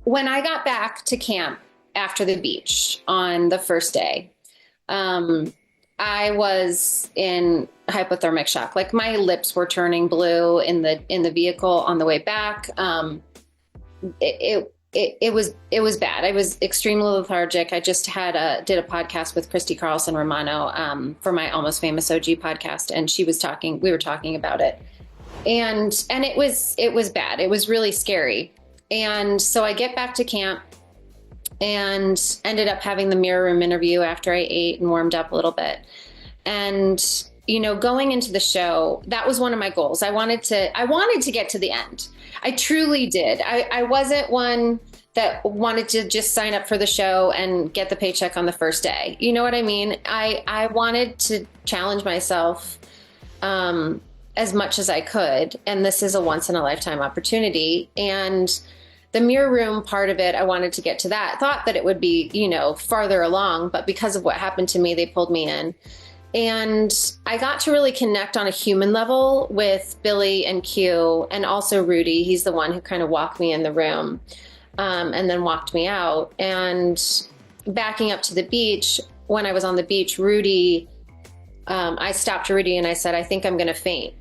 when I got back to camp after the beach on the first day, I was in hypothermic shock. Like my lips were turning blue in the vehicle on the way back. It was bad. I was extremely lethargic. I just did a podcast with Christy Carlson Romano for my Almost Famous OG podcast, and we were talking about it. And it was bad. It was really scary. And so I get back to camp and ended up having the mirror room interview after I ate and warmed up a little bit. And, going into the show, that was one of my goals. I wanted to get to the end. I truly did. I wasn't one that wanted to just sign up for the show and get the paycheck on the first day. You know what I mean? I wanted to challenge myself, as much as I could. And this is a once in a lifetime opportunity. And the mirror room part of it, I wanted to get to that. Thought that it would be, farther along, but because of what happened to me, they pulled me in. And I got to really connect on a human level with Billy and Q, and also Rudy. He's the one who kind of walked me in the room, and then walked me out. And backing up to the beach, when I was on the beach, Rudy, I stopped Rudy and I said, I think I'm going to faint.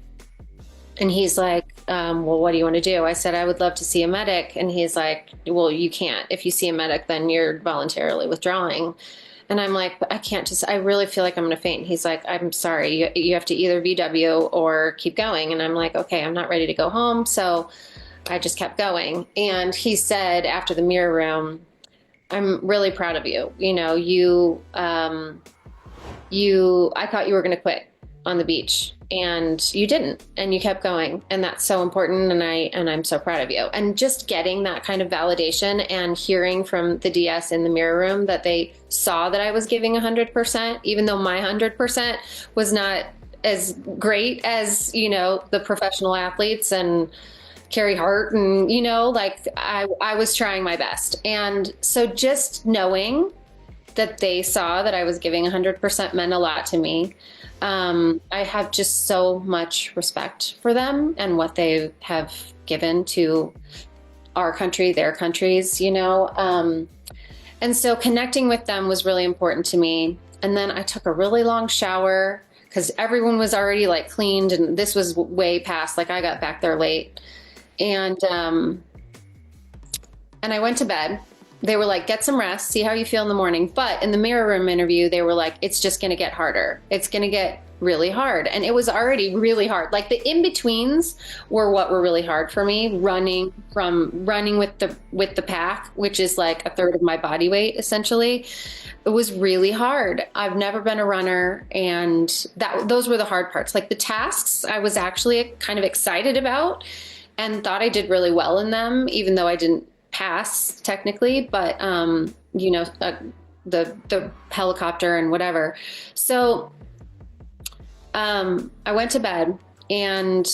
And he's like, well, what do you want to do? I said, I would love to see a medic. And he's like, well, you can't. If you see a medic, then you're voluntarily withdrawing. And I'm like, but I really feel like I'm going to faint. And he's like, I'm sorry, you have to either VW or keep going. And I'm like, okay, I'm not ready to go home. So I just kept going. And he said after the mirror room, I'm really proud of you. I thought you were going to quit on the beach, and you didn't, and you kept going. And that's so important. And I'm so proud of you. And just getting that kind of validation and hearing from the DS in the mirror room that they saw that I was giving 100%, even though my 100% was not as great as, the professional athletes and Carrie Hart and, I was trying my best. And so just knowing that they saw that I was giving 100% meant a lot to me. I have just so much respect for them and what they have given to our country, their countries, and so connecting with them was really important to me. And then I took a really long shower because everyone was already cleaned, and this was way past, I got back there late, and I went to bed. They were like, get some rest, see how you feel in the morning. But in the mirror room interview, they were like, it's just going to get harder. It's going to get really hard. And it was already really hard. The in-betweens were what were really hard for me. Running with the pack, which is a third of my body weight, essentially. It was really hard. I've never been a runner. And those were the hard parts. The tasks I was actually kind of excited about and thought I did really well in them, even though I didn't pass technically, but the helicopter and whatever. So I went to bed, and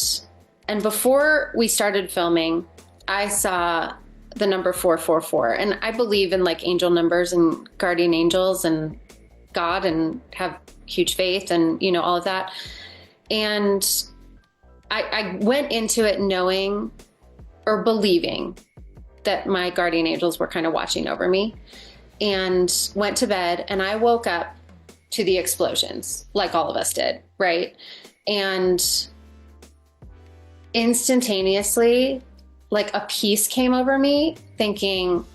before we started filming, I saw the number 444, and I believe in angel numbers and guardian angels and God, and have huge faith and all of that. And I went into it knowing or believing that my guardian angels were kind of watching over me, and went to bed, and I woke up to the explosions like all of us did. Right. And instantaneously, a peace came over me, thinking,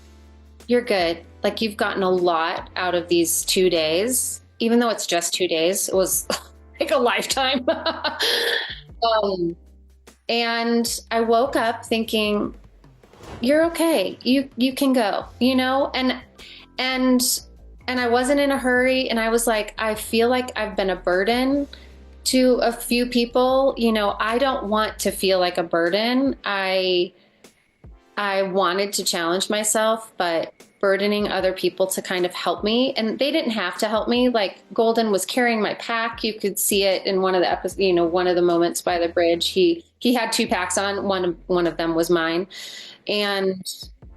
you're good. You've gotten a lot out of these 2 days, even though it's just 2 days, it was a lifetime. And I woke up thinking, you're okay. You can go, and I wasn't in a hurry. And I was like, I feel like I've been a burden to a few people. I don't want to feel like a burden. I wanted to challenge myself, but burdening other people to kind of help me. And they didn't have to help me. Golden was carrying my pack. You could see it in one of the episodes, one of the moments by the bridge. He had 2 packs on. One of them was mine. And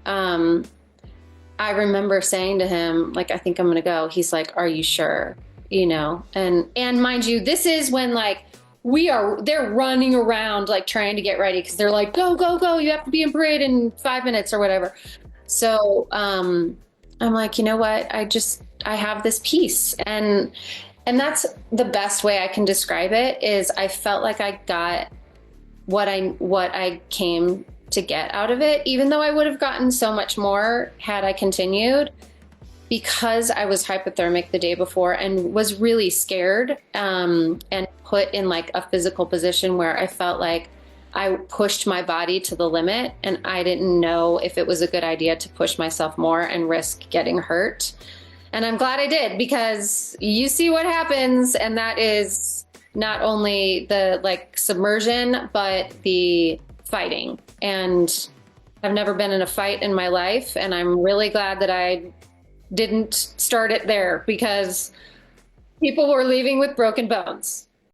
I remember saying to him, I think I'm going to go. He's like, are you sure? And mind you, this is when they're running around, trying to get ready. 'Cause they're like, go, go, go. You have to be in parade in 5 minutes or whatever. So I'm like, you know what? I have this peace. And that's the best way I can describe it is I felt like I got what I came to get out of it, even though I would have gotten so much more had I continued, because I was hypothermic the day before and was really scared, and put in like a physical position where I felt like I pushed my body to the limit, and I didn't know if it was a good idea to push myself more and risk getting hurt. And I'm glad I did, because you see what happens, and that is not only the like submersion, but the fighting. And I've never been in a fight in my life, and I'm really glad that I didn't start it there, because people were leaving with broken bones.